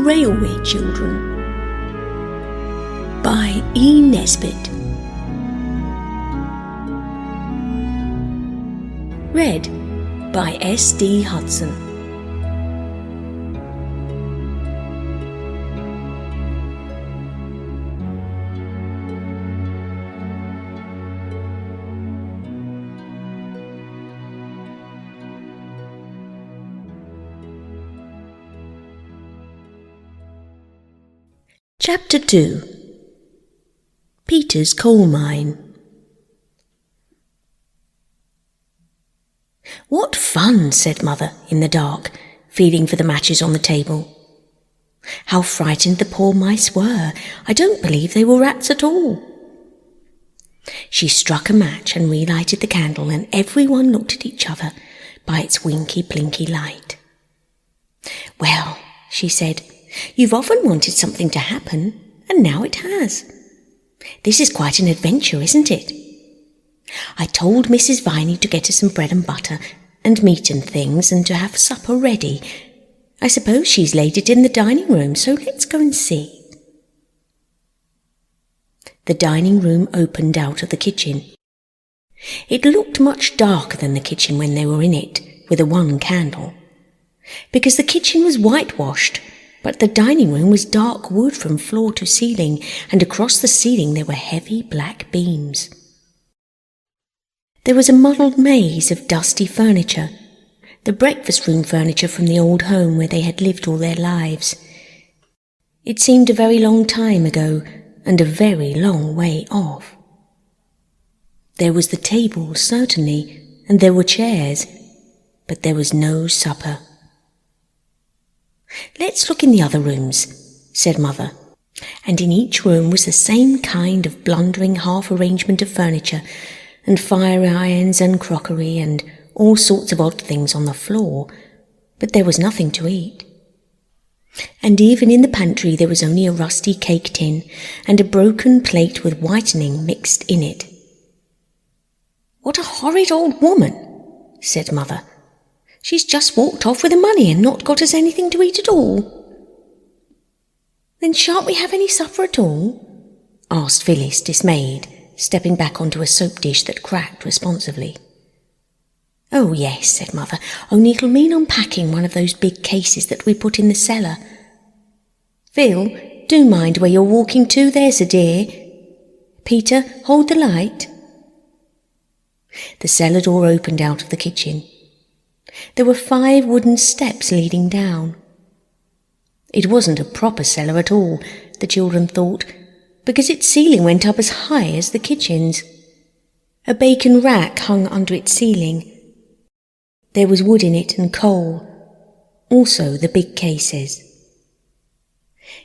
Railway Children by E. Nesbitt. Read by S.D. Hudson. Chapter 2. Peter's Coal Mine. "What fun," said Mother in the dark, feeling for the matches on the table. "How frightened the poor mice were. I don't believe they were rats at all." She struck a match and relighted the candle, and everyone looked at each other by its winky-blinky light. "Well," she said, "you've often wanted something to happen, and now it has. This is quite an adventure, isn't it? I told Mrs. Viney to get us some bread and butter and meat and things, and to have supper ready. I suppose she's laid it in the dining room, so let's go and see." The dining room opened out of the kitchen. It looked much darker than the kitchen when they were in it, with a one candle, because the kitchen was whitewashed, but the dining room was dark wood from floor to ceiling, and across the ceiling there were heavy black beams. There was a muddled maze of dusty furniture, the breakfast room furniture from the old home where they had lived all their lives. It seemed a very long time ago, and a very long way off. There was the table, certainly, and there were chairs, but there was no supper. "Let's look in the other rooms," said Mother, and in each room was the same kind of blundering half-arrangement of furniture, and fire irons and crockery and all sorts of odd things on the floor, but there was nothing to eat. And even in the pantry there was only a rusty cake tin and a broken plate with whitening mixed in it. "What a horrid old woman," said Mother. "She's just walked off with the money and not got us anything to eat at all." "Then shan't we have any supper at all?" asked Phyllis, dismayed, stepping back onto a soap dish that cracked responsively. "Oh yes," said Mother, "only it'll mean unpacking one of those big cases that we put in the cellar. Phil, do mind where you're walking to, there's a dear. Peter, hold the light." The cellar door opened out of the kitchen. There were 5 wooden steps leading down. It wasn't a proper cellar at all, the children thought, because its ceiling went up as high as the kitchen's. A bacon rack hung under its ceiling. There was wood in it and coal, also the big cases.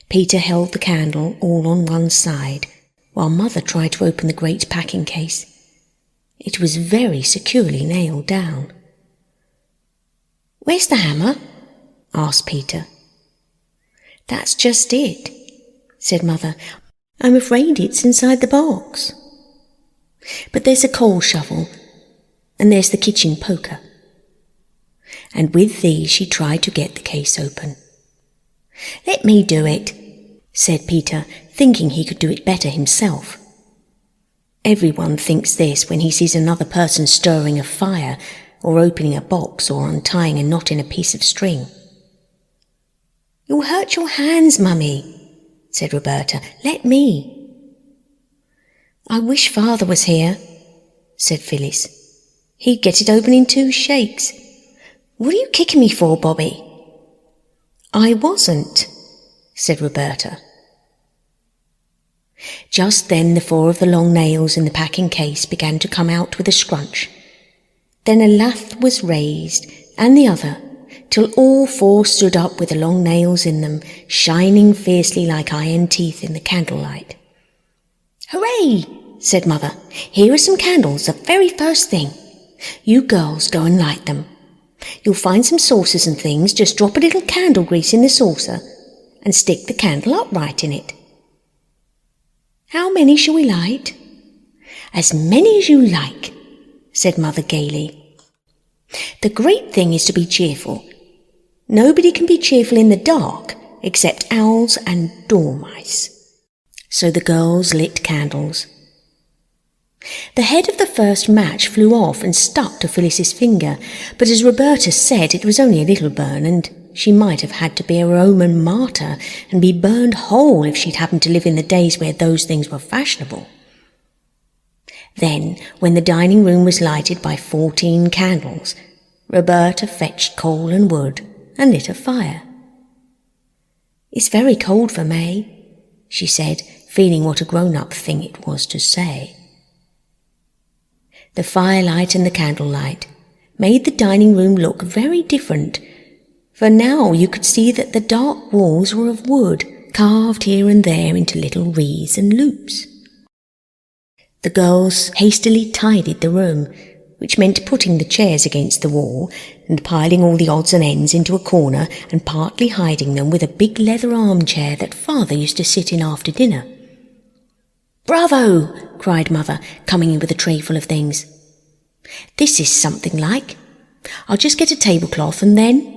Peter held the candle all on one side, while Mother tried to open the great packing case. It was very securely nailed down. "Where's the hammer?" asked Peter. "That's just it," said Mother. "I'm afraid it's inside the box. But there's a coal shovel, and there's the kitchen poker." And with these she tried to get the case open. "Let me do it," said Peter, thinking he could do it better himself. Everyone thinks this when he sees another person stirring a fire, or opening a box, or untying a knot in a piece of string. "You'll hurt your hands, Mummy," said Roberta. "Let me." "I wish Father was here," said Phyllis. "He'd get it open in 2 shakes. What are you kicking me for, Bobby?" "I wasn't," said Roberta. Just then the 4 of the long nails in the packing case began to come out with a scrunch. Then a lath was raised, and the other, till all 4 stood up with the long nails in them, shining fiercely like iron teeth in the candlelight. "Hooray!" said Mother. "Here are some candles, the very first thing. You girls go and light them. You'll find some saucers and things. Just drop a little candle grease in the saucer and stick the candle upright in it." "How many shall we light?" "As many as you like," said Mother gaily. "The great thing is to be cheerful. Nobody can be cheerful in the dark except owls and dormice. So the girls lit candles. The head of the first match flew off and stuck to Phyllis's finger, but as Roberta said, it was only a little burn, and she might have had to be a Roman martyr and be burned whole if she'd happened to live in the days where those things were fashionable. Then, when the dining room was lighted by 14 candles, Roberta fetched coal and wood and lit a fire. "It's very cold for May," she said, feeling what a grown-up thing it was to say. The firelight and the candlelight made the dining room look very different, for now you could see that the dark walls were of wood, carved here and there into little wreaths and loops. The girls hastily tidied the room, which meant putting the chairs against the wall and piling all the odds and ends into a corner and partly hiding them with a big leather armchair that Father used to sit in after dinner. "Bravo!" cried Mother, coming in with a tray full of things. "This is something like. I'll just get a tablecloth and then—"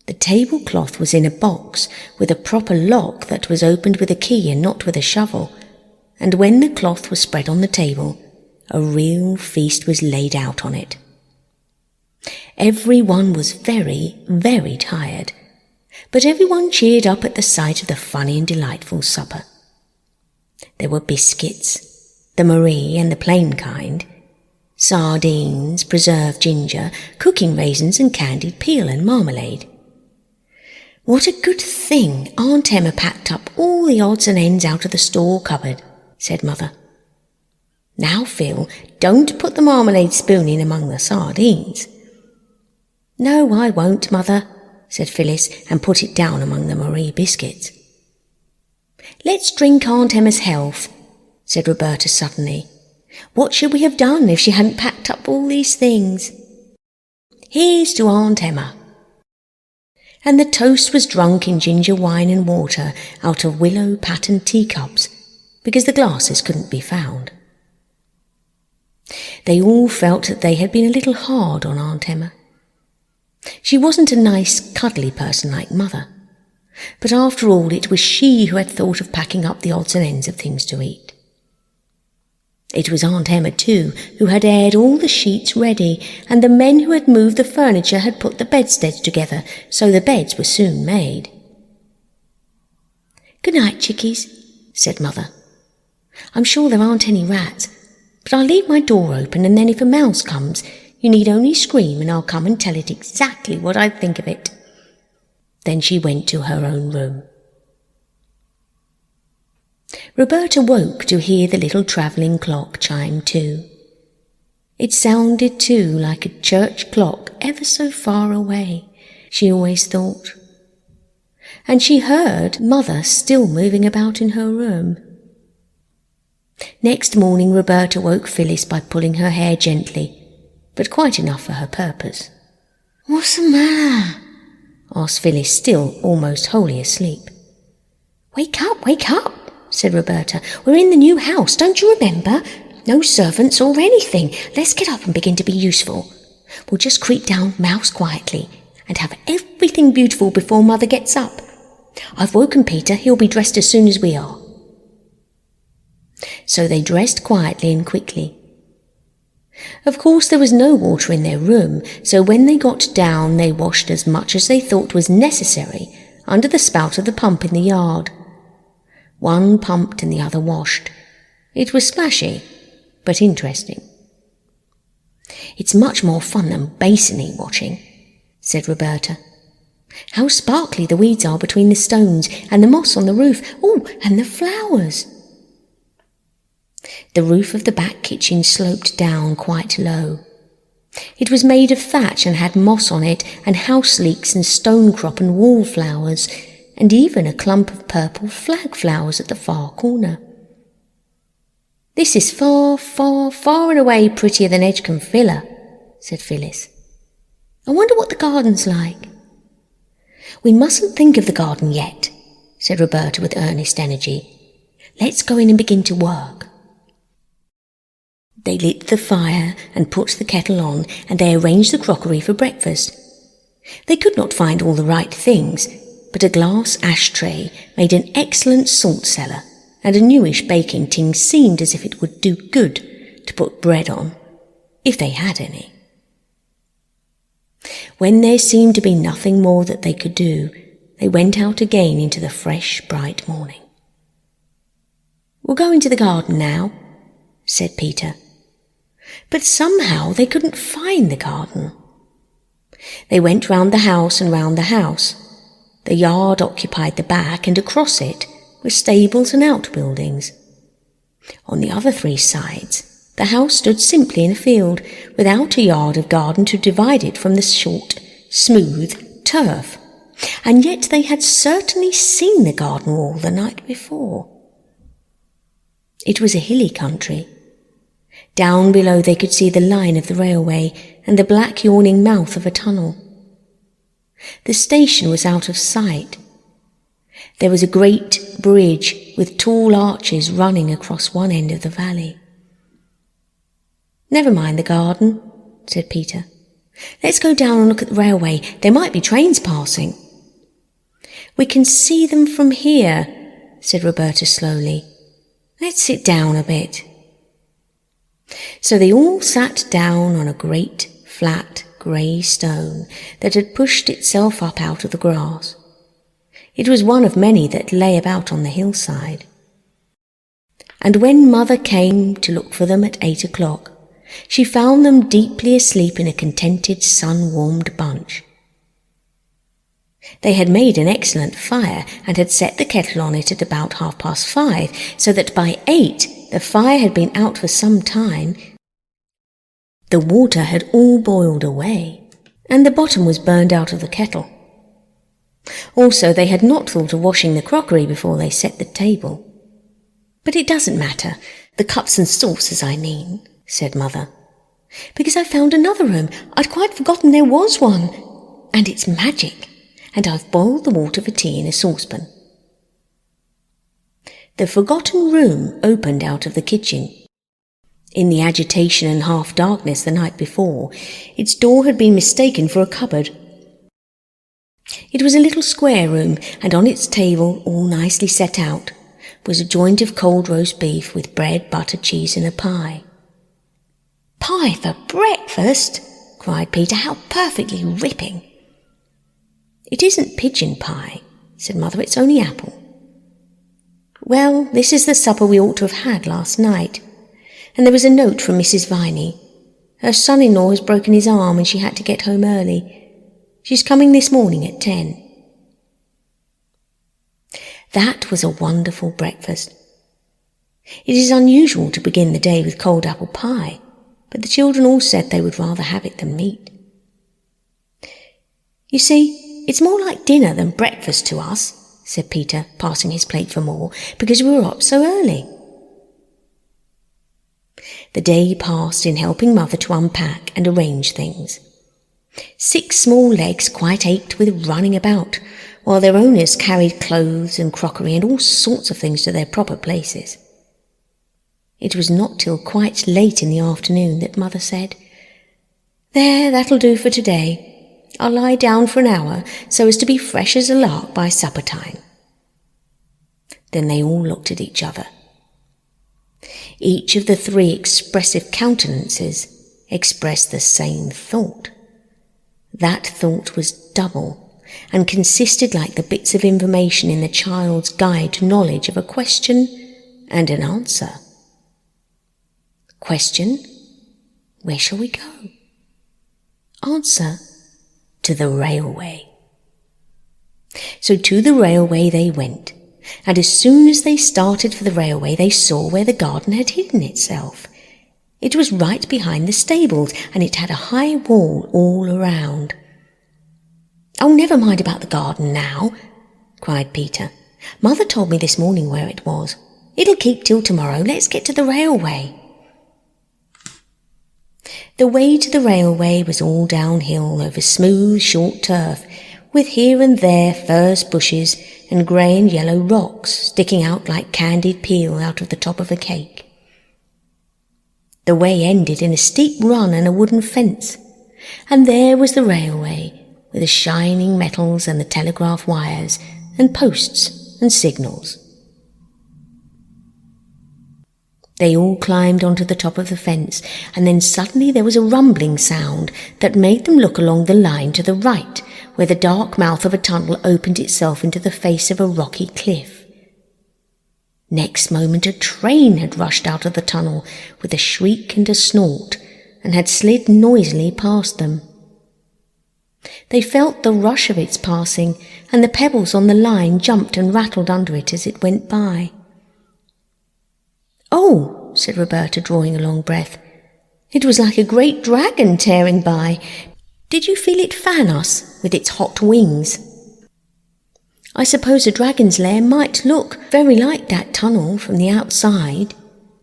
The tablecloth was in a box with a proper lock that was opened with a key and not with a shovel, and when the cloth was spread on the table, a real feast was laid out on it. Everyone was very, very tired, but everyone cheered up at the sight of the funny and delightful supper. There were biscuits, the Marie and the plain kind, sardines, preserved ginger, cooking raisins and candied peel and marmalade. "What a good thing Aunt Emma packed up all the odds and ends out of the store cupboard," said Mother. "Now, Phil, don't put the marmalade spoon in among the sardines." "No, I won't, Mother," said Phyllis, and put it down among the Marie biscuits. "Let's drink Aunt Emma's health," said Roberta suddenly. "What should we have done if she hadn't packed up all these things? Here's to Aunt Emma." And the toast was drunk in ginger wine and water out of willow patterned teacups, because the glasses couldn't be found. They all felt that they had been a little hard on Aunt Emma. She wasn't a nice, cuddly person like Mother, but after all it was she who had thought of packing up the odds and ends of things to eat. It was Aunt Emma, too, who had aired all the sheets ready, and the men who had moved the furniture had put the bedsteads together, so the beds were soon made. "Good night, chickies," said Mother. "I'm sure there aren't any rats, but I'll leave my door open, and then if a mouse comes, you need only scream and I'll come and tell it exactly what I think of it." Then she went to her own room. Roberta woke to hear the little travelling clock chime 2. It sounded, too, like a church clock ever so far away, she always thought. And she heard Mother still moving about in her room. Next morning Roberta woke Phyllis by pulling her hair gently, but quite enough for her purpose. "What's the matter?" asked Phyllis, still almost wholly asleep. Wake up, said Roberta. "We're in the new house, don't you remember? No servants or anything. Let's get up and begin to be useful. We'll just creep down mouse quietly and have everything beautiful before Mother gets up. I've woken Peter, he'll be dressed as soon as we are." So they dressed quietly and quickly. Of course there was no water in their room, so when they got down they washed as much as they thought was necessary under the spout of the pump in the yard. One pumped and the other washed. It was splashy, but interesting. "It's much more fun than basin washing," said Roberta. "How sparkly the weeds are between the stones, and the moss on the roof. Oh, and the flowers!" The roof of the back kitchen sloped down quite low. It was made of thatch and had moss on it, and house leeks and stonecrop and wallflowers, and even a clump of purple flag flowers at the far corner. "This is far, far, far and away prettier than Edgecombe Villa," said Phyllis. "I wonder what the garden's like." "We mustn't think of the garden yet," said Roberta with earnest energy. "Let's go in and begin to work." They lit the fire and put the kettle on, and they arranged the crockery for breakfast. They could not find all the right things, but a glass ashtray made an excellent salt cellar, and a newish baking tin seemed as if it would do good to put bread on, if they had any. When there seemed to be nothing more that they could do, they went out again into the fresh, bright morning. "We'll go into the garden now," said Peter. But somehow they couldn't find the garden. They went round the house and round the house. The yard occupied the back, and across it were stables and outbuildings. On the other 3 sides, the house stood simply in a field, without a yard of garden to divide it from the short, smooth turf, and yet they had certainly seen the garden wall the night before. It was a hilly country. Down below they could see the line of the railway and the black yawning mouth of a tunnel. The station was out of sight. There was a great bridge with tall arches running across one end of the valley. "Never mind the garden," said Peter. "Let's go down and look at the railway. There might be trains passing." "We can see them from here," said Roberta slowly. "Let's sit down a bit." So they all sat down on a great, flat, grey stone that had pushed itself up out of the grass. It was one of many that lay about on the hillside. And when Mother came to look for them at 8 o'clock, she found them deeply asleep in a contented, sun-warmed bunch. They had made an excellent fire and had set the kettle on it at about 5:30, so that by 8 the fire had been out for some time. The water had all boiled away, and the bottom was burned out of the kettle. Also, they had not thought of washing the crockery before they set the table. "But it doesn't matter, the cups and saucers, I mean," said Mother, "because I found another room. I'd quite forgotten there was one. And it's magic, and I've boiled the water for tea in a saucepan." The forgotten room opened out of the kitchen. In the agitation and half-darkness the night before, its door had been mistaken for a cupboard. It was a little square room, and on its table, all nicely set out, was a joint of cold roast beef with bread, butter, cheese, and a pie. "Pie for breakfast!" cried Peter. "How perfectly ripping!" "It isn't pigeon pie," said Mother. "It's only apple." "Well, this is the supper we ought to have had last night. And there was a note from Mrs. Viney. Her son-in-law has broken his arm and she had to get home early. She's coming this morning at 10. That was a wonderful breakfast. It is unusual to begin the day with cold apple pie, but the children all said they would rather have it than meat. "You see, it's more like dinner than breakfast to us," said Peter, passing his plate for more, "because we were up so early." The day passed in helping Mother to unpack and arrange things. 6 small legs quite ached with running about, while their owners carried clothes and crockery and all sorts of things to their proper places. It was not till quite late in the afternoon that Mother said, "There, that'll do for today. I'll lie down for an hour so as to be fresh as a lark by supper time." Then they all looked at each other. Each of the 3 expressive countenances expressed the same thought. That thought was double, and consisted like the bits of information in the child's guide to knowledge of a question and an answer. Question: where shall we go? Answer: to the railway. So to the railway they went, and as soon as they started for the railway they saw where the garden had hidden itself. It was right behind the stables, and it had a high wall all around. "Oh, never mind about the garden now," cried Peter. "Mother told me this morning where it was. It'll keep till tomorrow. Let's get to the railway." The way to the railway was all downhill over smooth, short turf, with here and there furze bushes and grey and yellow rocks sticking out like candied peel out of the top of a cake. The way ended in a steep run and a wooden fence, and there was the railway, with the shining metals and the telegraph wires and posts and signals. They all climbed onto the top of the fence, and then suddenly there was a rumbling sound that made them look along the line to the right, where the dark mouth of a tunnel opened itself into the face of a rocky cliff. Next moment a train had rushed out of the tunnel with a shriek and a snort, and had slid noisily past them. They felt the rush of its passing, and the pebbles on the line jumped and rattled under it as it went by. "Oh," said Roberta, drawing a long breath, "it was like a great dragon tearing by. Did you feel it fan us with its hot wings?" "I suppose a dragon's lair might look very like that tunnel from the outside,"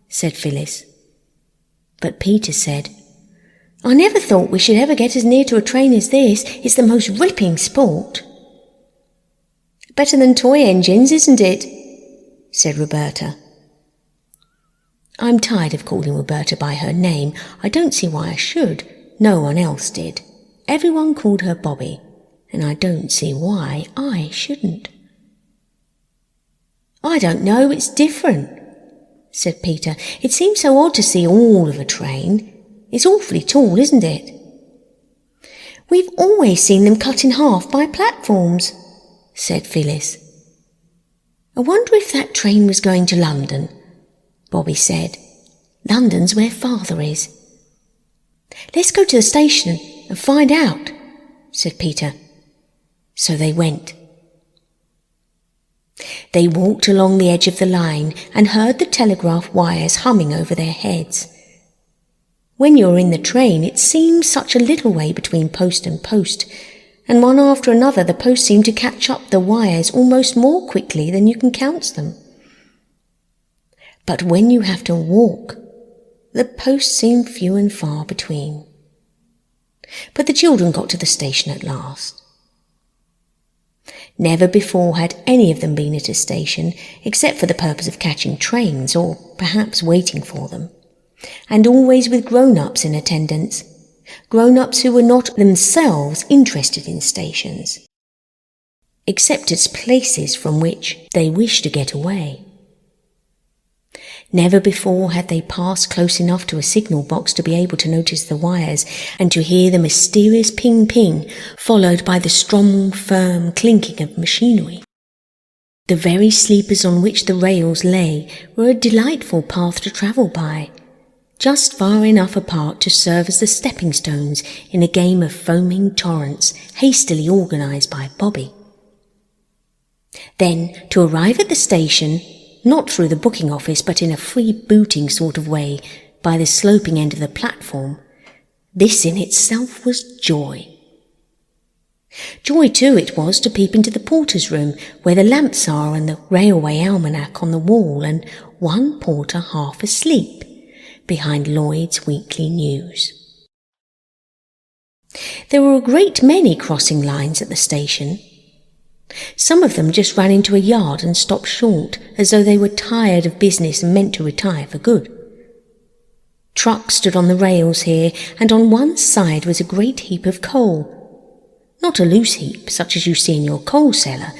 said Phyllis. But Peter said, "I never thought we should ever get as near to a train as this. It's the most ripping sport." "Better than toy engines, isn't it?" said Roberta. I'm tired of calling Roberta by her name. I don't see why I should. No one else did. Everyone called her Bobby, and I don't see why I shouldn't. "I don't know, it's different," said Peter. "It seems so odd to see all of a train. It's awfully tall, isn't it?" "We've always seen them cut in half by platforms," said Phyllis. "I wonder if that train was going to London," Bobby said. "London's where Father is." "Let's go to the station and find out," said Peter. So they went. They walked along the edge of the line and heard the telegraph wires humming over their heads. When you're in the train, it seems such a little way between post and post, and one after another the posts seem to catch up the wires almost more quickly than you can count them. But when you have to walk, the posts seem few and far between. But the children got to the station at last. Never before had any of them been at a station, except for the purpose of catching trains or perhaps waiting for them, and always with grown-ups in attendance, grown-ups who were not themselves interested in stations, except as places from which they wished to get away. Never before had they passed close enough to a signal box to be able to notice the wires and to hear the mysterious ping-ping followed by the strong, firm clinking of machinery. The very sleepers on which the rails lay were a delightful path to travel by, just far enough apart to serve as the stepping stones in a game of foaming torrents hastily organised by Bobby. Then, to arrive at the station, not through the booking office, but in a free-booting sort of way, by the sloping end of the platform, this in itself was joy. Joy, too, it was to peep into the porter's room, where the lamps are and the railway almanac on the wall, and one porter half asleep, behind Lloyd's Weekly News. There were a great many crossing lines at the station. Some of them just ran into a yard and stopped short, as though they were tired of business and meant to retire for good. Trucks stood on the rails here, and on one side was a great heap of coal. Not a loose heap, such as you see in your coal cellar,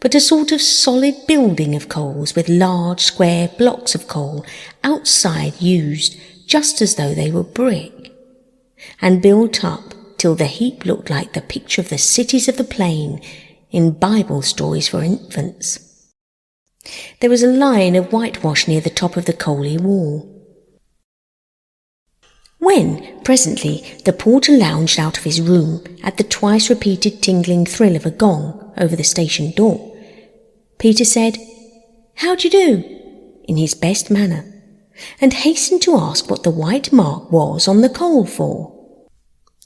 but a sort of solid building of coals with large square blocks of coal outside used just as though they were brick, and built up till the heap looked like the picture of the cities of the plain in Bible stories for infants. There was a line of whitewash near the top of the coaly wall. When, presently, the porter lounged out of his room at the twice-repeated tingling thrill of a gong over the station door, Peter said, "How d'ye do?" in his best manner, and hastened to ask what the white mark was on the coal for.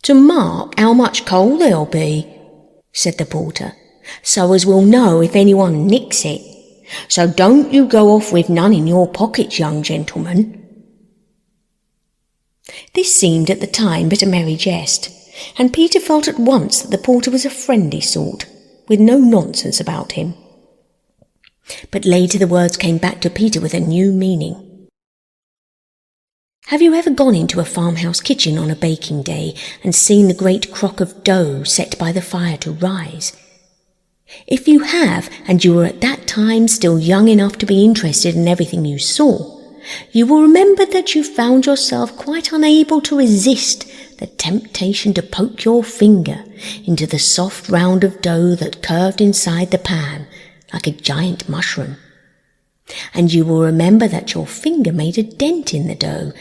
"To mark how much coal there'll be," said the porter, "so as we'll know if anyone nicks it. So don't you go off with none in your pockets, young gentleman." This seemed at the time but a merry jest, and Peter felt at once that the porter was a friendly sort, with no nonsense about him. But later the words came back to Peter with a new meaning. Have you ever gone into a farmhouse kitchen on a baking day and seen the great crock of dough set by the fire to rise? If you have, and you were at that time still young enough to be interested in everything you saw, you will remember that you found yourself quite unable to resist the temptation to poke your finger into the soft round of dough that curved inside the pan like a giant mushroom. And you will remember that your finger made a dent in the dough,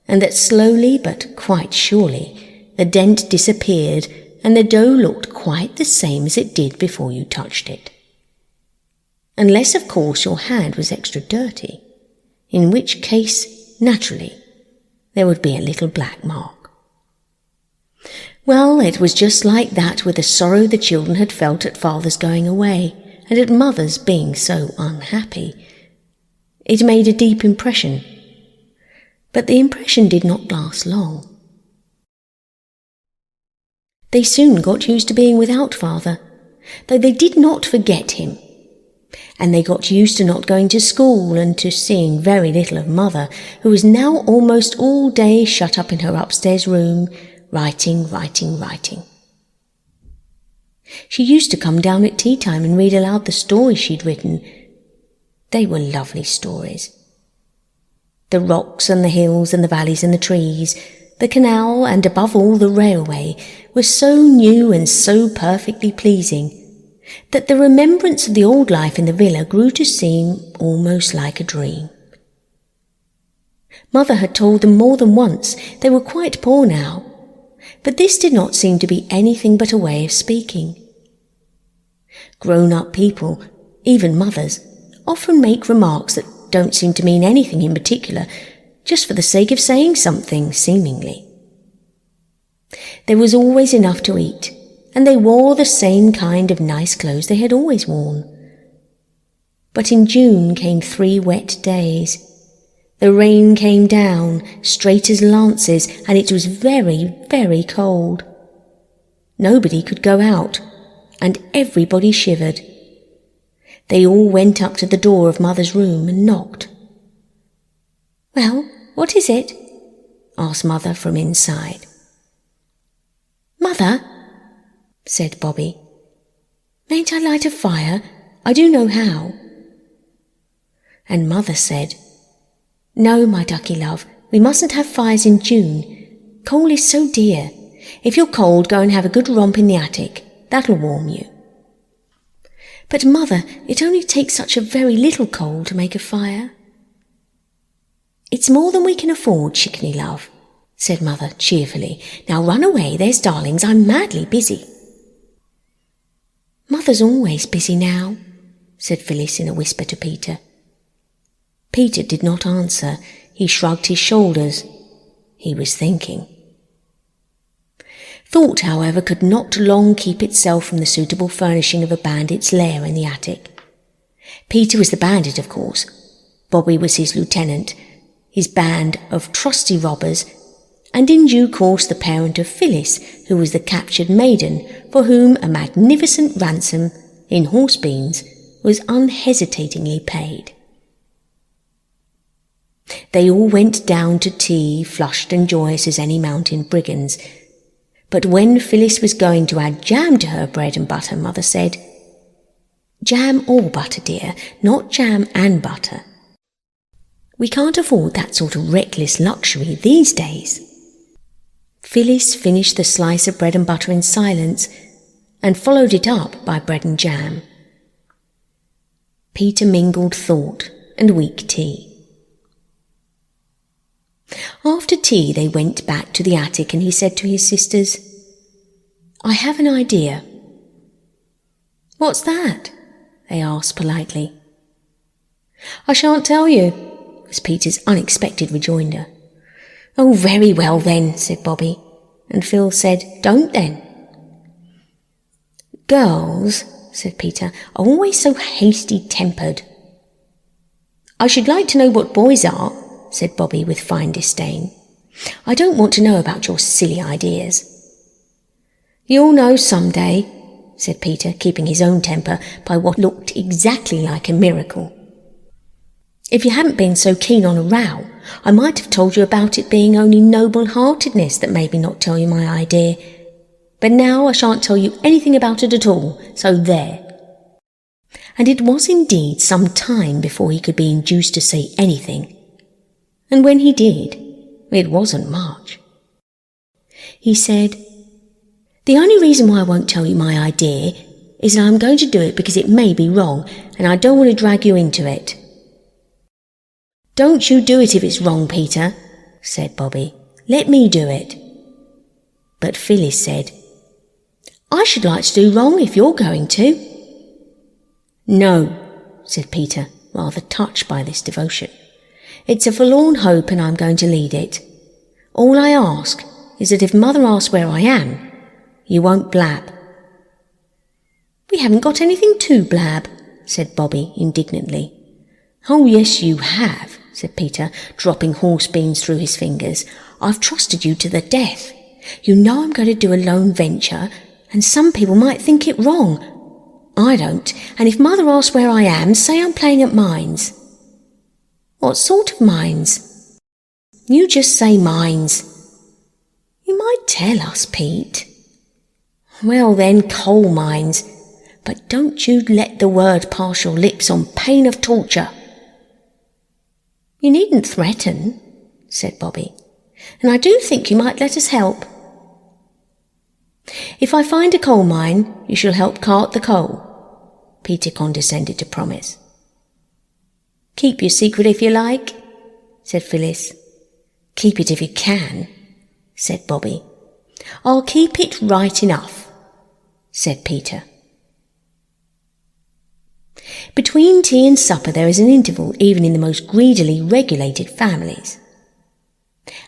and that slowly but quite surely the dent disappeared and the dough looked quite the same as it did before you touched it. Unless, of course, your hand was extra dirty, in which case, naturally, there would be a little black mark. Well, it was just like that with the sorrow the children had felt at Father's going away, and at Mother's being so unhappy. It made a deep impression, but the impression did not last long. They soon got used to being without Father, though they did not forget him. And they got used to not going to school and to seeing very little of Mother, who was now almost all day shut up in her upstairs room, writing. She used to come down at tea time and read aloud the stories she'd written. They were lovely stories. The rocks and the hills and the valleys and the trees, the canal and above all the railway were so new and so perfectly pleasing that the remembrance of the old life in the villa grew to seem almost like a dream. Mother had told them more than once they were quite poor now, but this did not seem to be anything but a way of speaking. Grown-up people, even mothers, often make remarks that don't seem to mean anything in particular, just for the sake of saying something, seemingly. There was always enough to eat, and they wore the same kind of nice clothes they had always worn. But in June came 3 wet days. The rain came down, straight as lances, and it was very, very cold. Nobody could go out, and everybody shivered. They all went up to the door of Mother's room and knocked. "Well, what is it?" asked Mother from inside. "Mother," said Bobby, "mayn't I light a fire? I do know how." And Mother said, "No, my ducky love, we mustn't have fires in June. Coal is so dear. If you're cold, go and have a good romp in the attic. That'll warm you." "But, Mother, it only takes such a very little coal to make a fire." "It's more than we can afford, chickeny love," said Mother cheerfully. "Now run away, there's darlings, I'm madly busy." "Mother's always busy now," said Phyllis in a whisper to Peter. Peter did not answer. He shrugged his shoulders. He was thinking. Thought, however, could not long keep itself from the suitable furnishing of a bandit's lair in the attic. Peter was the bandit, of course. Bobby was his lieutenant, his band of trusty robbers, and in due course the parent of Phyllis, who was the captured maiden for whom a magnificent ransom in horse beans was unhesitatingly paid. They all went down to tea, flushed and joyous as any mountain brigands. But when Phyllis was going to add jam to her bread and butter, Mother said, "Jam or butter, dear, not jam and butter. We can't afford that sort of reckless luxury these days." Phyllis finished the slice of bread and butter in silence and followed it up by bread and jam. Peter mingled thought and weak tea. After tea they went back to the attic and he said to his sisters, "I have an idea." "What's that?" they asked politely. "I shan't tell you," was Peter's unexpected rejoinder. "Oh, very well then," said Bobby, and Phil said, "Don't then." "Girls," said Peter, "are always so hasty-tempered." "I should like to know what boys are," said Bobby with fine disdain. "I don't want to know about your silly ideas." "You'll know some day," said Peter, keeping his own temper by what looked exactly like a miracle. "If you hadn't been so keen on a row, I might have told you about it being only noble-heartedness that made me not tell you my idea. But now I shan't tell you anything about it at all, so there." And it was indeed some time before he could be induced to say anything. And when he did, it wasn't much. He said, "The only reason why I won't tell you my idea is that I'm going to do it because it may be wrong, and I don't want to drag you into it." "Don't you do it if it's wrong, Peter," said Bobby. "Let me do it." But Phyllis said, "I should like to do wrong if you're going to." "No," said Peter, rather touched by this devotion. "It's a forlorn hope and I'm going to lead it. All I ask is that if Mother asks where I am, you won't blab." "We haven't got anything to blab," said Bobby indignantly. "Oh, yes, you have," said Peter, dropping horse beans through his fingers. "I've trusted you to the death. You know I'm going to do a lone venture, and some people might think it wrong. I don't, and if Mother asks where I am, say I'm playing at mines." "What sort of mines?" "You just say mines." "You might tell us, Pete." "Well then, coal mines. But don't you let the word pass your lips on pain of torture." "You needn't threaten," said Bobby, "and I do think you might let us help." "If I find a coal mine, you shall help cart the coal," Peter condescended to promise. "Keep your secret if you like," said Phyllis. "Keep it if you can," said Bobby. "I'll keep it right enough," said Peter. Between tea and supper there is an interval even in the most greedily regulated families.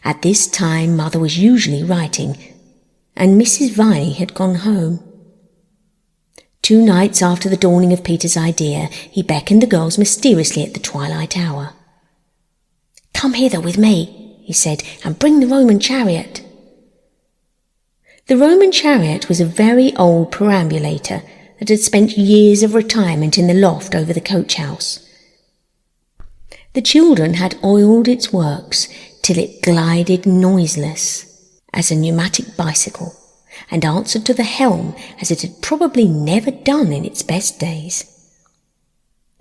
At this time Mother was usually writing, and Mrs. Viney had gone home. 2 nights after the dawning of Peter's idea, he beckoned the girls mysteriously at the twilight hour. "Come hither with me," he said, "and bring the Roman chariot." The Roman chariot was a very old perambulator that had spent years of retirement in the loft over the coach-house. The children had oiled its works till it glided noiseless as a pneumatic bicycle, and answered to the helm as it had probably never done in its best days.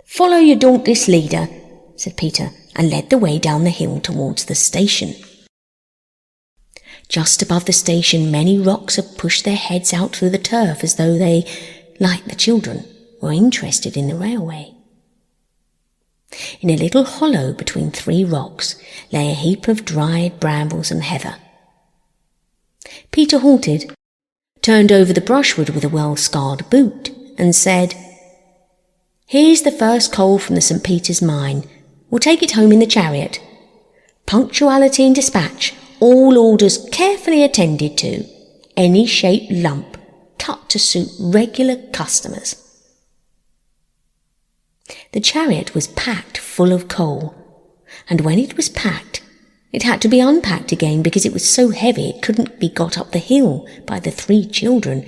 "Follow your dauntless leader," said Peter, and led the way down the hill towards the station. Just above the station many rocks had pushed their heads out through the turf as though they, like the children, were interested in the railway. In a little hollow between 3 rocks lay a heap of dried brambles and heather. Peter halted, turned over the brushwood with a well-scarred boot, and said, "Here's the first coal from the St. Peter's mine. We'll take it home in the chariot. Punctuality and dispatch, all orders carefully attended to, any shaped lump cut to suit regular customers." The chariot was packed full of coal, and when it was packed, it had to be unpacked again because it was so heavy it couldn't be got up the hill by the 3 children,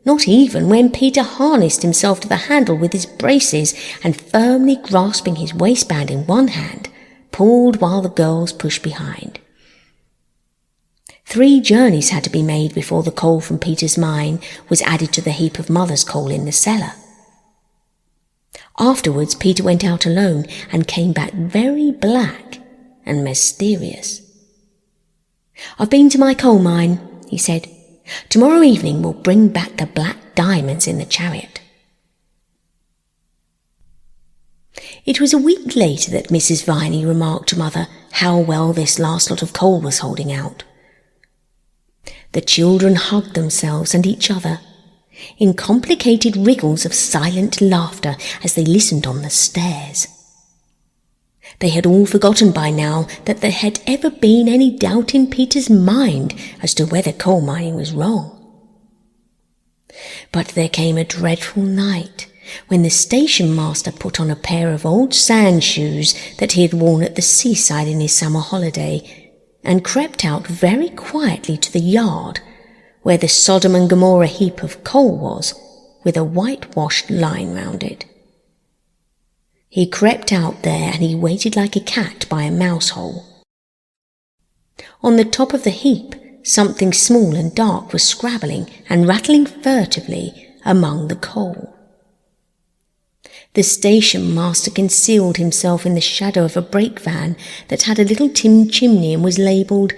not even when Peter harnessed himself to the handle with his braces and, firmly grasping his waistband in one hand, pulled while the girls pushed behind. 3 journeys had to be made before the coal from Peter's mine was added to the heap of Mother's coal in the cellar. Afterwards Peter went out alone and came back very black and mysterious. "I've been to my coal mine," he said. "Tomorrow evening we'll bring back the black diamonds in the chariot." It was a week later that Mrs. Viney remarked to Mother how well this last lot of coal was holding out. The children hugged themselves and each other in complicated wriggles of silent laughter as they listened on the stairs. They had all forgotten by now that there had ever been any doubt in Peter's mind as to whether coal mining was wrong. But there came a dreadful night when the station master put on a pair of old sand shoes that he had worn at the seaside in his summer holiday and crept out very quietly to the yard where the Sodom and Gomorrah heap of coal was, with a whitewashed line round it. He crept out there and he waited like a cat by a mouse hole. On the top of the heap, something small and dark was scrabbling and rattling furtively among the coal. The station master concealed himself in the shadow of a brake van that had a little tin chimney and was labelled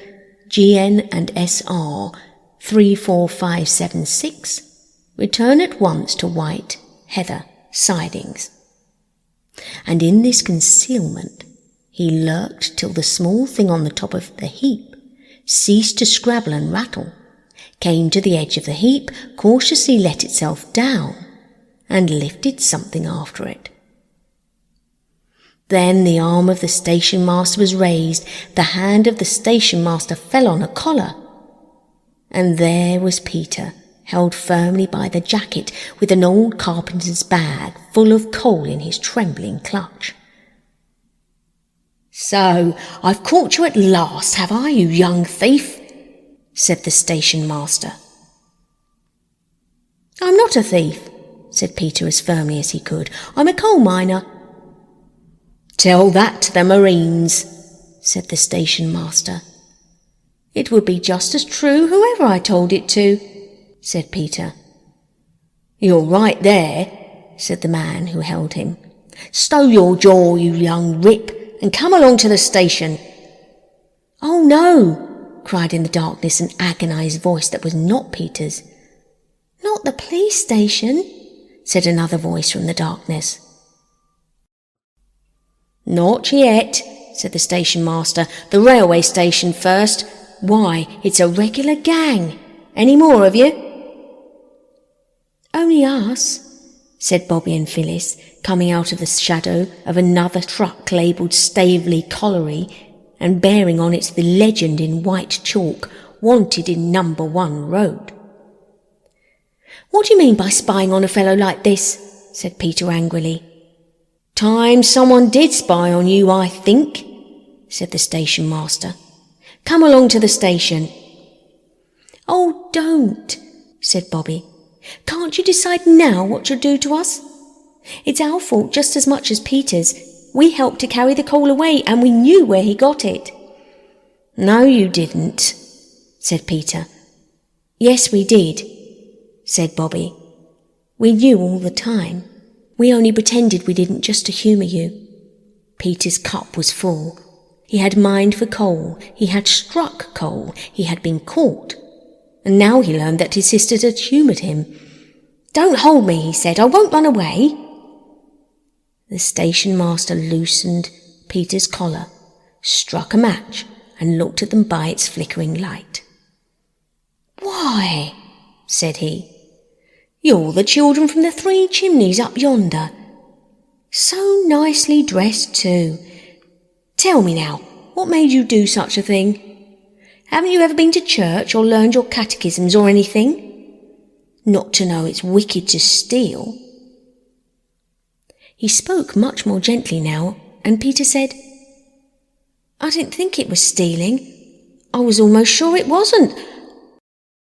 GN and SR 34576. Return at once to White Heather Sidings. And in this concealment he lurked till the small thing on the top of the heap ceased to scrabble and rattle, came to the edge of the heap, cautiously let itself down, and lifted something after it. Then the arm of the station master was raised, the hand of the station master fell on a collar, and there was Peter, held firmly by the jacket, with an old carpenter's bag full of coal in his trembling clutch. "So, I've caught you at last, have I, you young thief?" said the station master. "I'm not a thief," said Peter as firmly as he could. "I'm a coal miner." "Tell that to the Marines," said the station master. "It would be just as true whoever I told it to," said Peter. "You're right there," said the man who held him. "Stow your jaw, you young rip, and come along to the station." "Oh, no," cried in the darkness an agonized voice that was not Peter's. "Not the police station," said another voice from the darkness. "Not yet," said the station master. "The railway station first. Why, it's a regular gang. Any more of you?" "Only us," said Bobby and Phyllis, coming out of the shadow of another truck labelled Staveley Colliery and bearing on it the legend in white chalk, "Wanted in number 1 road." "What do you mean by spying on a fellow like this?" said Peter angrily. "Time someone did spy on you, I think," said the station master. "Come along to the station." "Oh, don't," said Bobby. "Can't you decide now what you'll do to us? It's our fault just as much as Peter's. We helped to carry the coal away, and we knew where he got it." "No, you didn't," said Peter. "Yes, we did," said Bobby. "We knew all the time. We only pretended we didn't just to humour you." Peter's cup was full. He had mined for coal, he had struck coal, he had been caught, and now he learned that his sisters had humoured him. "Don't hold me," he said. "I won't run away." The station master loosened Peter's collar, struck a match, and looked at them by its flickering light. "Why," said he, "you're the children from the 3 Chimneys up yonder. So nicely dressed too. Tell me now, what made you do such a thing? Haven't you ever been to church or learned your catechisms or anything? Not to know it's wicked to steal." He spoke much more gently now, and Peter said, "I didn't think it was stealing. I was almost sure it wasn't.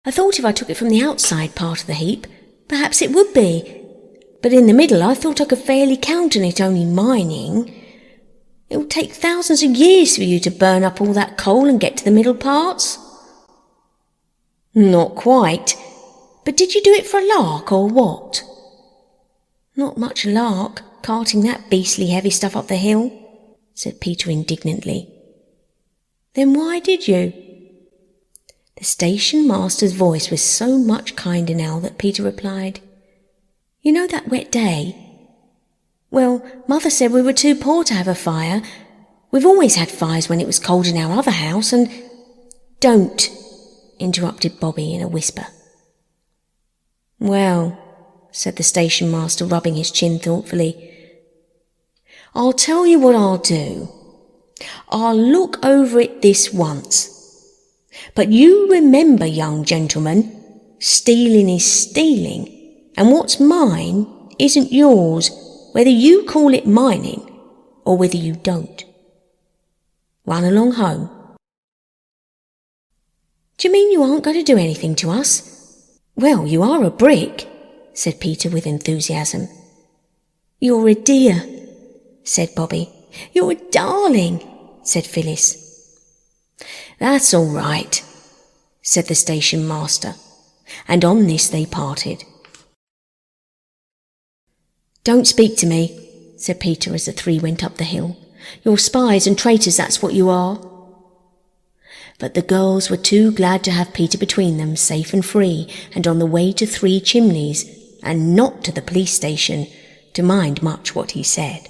I thought if I took it from the outside part of the heap, perhaps it would be. But in the middle I thought I could fairly count on it only mining. It will take thousands of years for you to burn up all that coal and get to the middle parts." "Not quite. But did you do it for a lark or what?" "Not much lark, carting that beastly heavy stuff up the hill," said Peter indignantly. "Then why did you?" The station master's voice was so much kinder now that Peter replied, "You know that wet day? Well, Mother said we were too poor to have a fire. We've always had fires when it was cold in our other house, and—" "Don't," interrupted Bobby in a whisper. "Well," said the station master, rubbing his chin thoughtfully, "I'll tell you what I'll do. I'll look over it this once. But you remember, young gentleman, stealing is stealing, and what's mine isn't yours, whether you call it mining or whether you don't. Run along home." "Do you mean you aren't going to do anything to us? Well, you are a brick," said Peter with enthusiasm. "You're a dear," said Bobby. "You're a darling," said Phyllis. "That's all right," said the station master, and on this they parted. "Don't speak to me," said Peter as the three went up the hill. "You're spies and traitors, that's what you are." But the girls were too glad to have Peter between them, safe and free, and on the way to Three Chimneys, and not to the police station, to mind much what he said.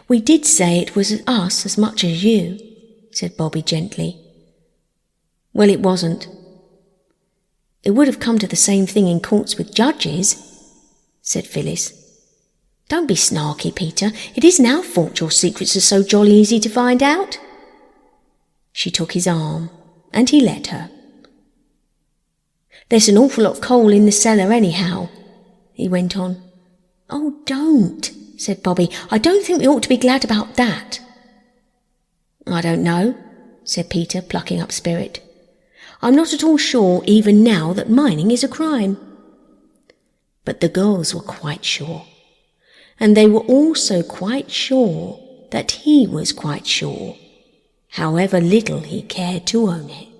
"We did say it was us as much as you," said Bobby gently. "Well, it wasn't. It would have come to the same thing in courts with judges," said Phyllis. "Don't be snarky, Peter. It isn't our fault your secrets are so jolly easy to find out." She took his arm, and he let her. "There's an awful lot of coal in the cellar anyhow," he went on. "Oh, don't," said Bobby. "I don't think we ought to be glad about that." "I don't know," said Peter, plucking up spirit. "I'm not at all sure even now that mining is a crime." But the girls were quite sure. And they were also quite sure that he was quite sure, however little he cared to own it.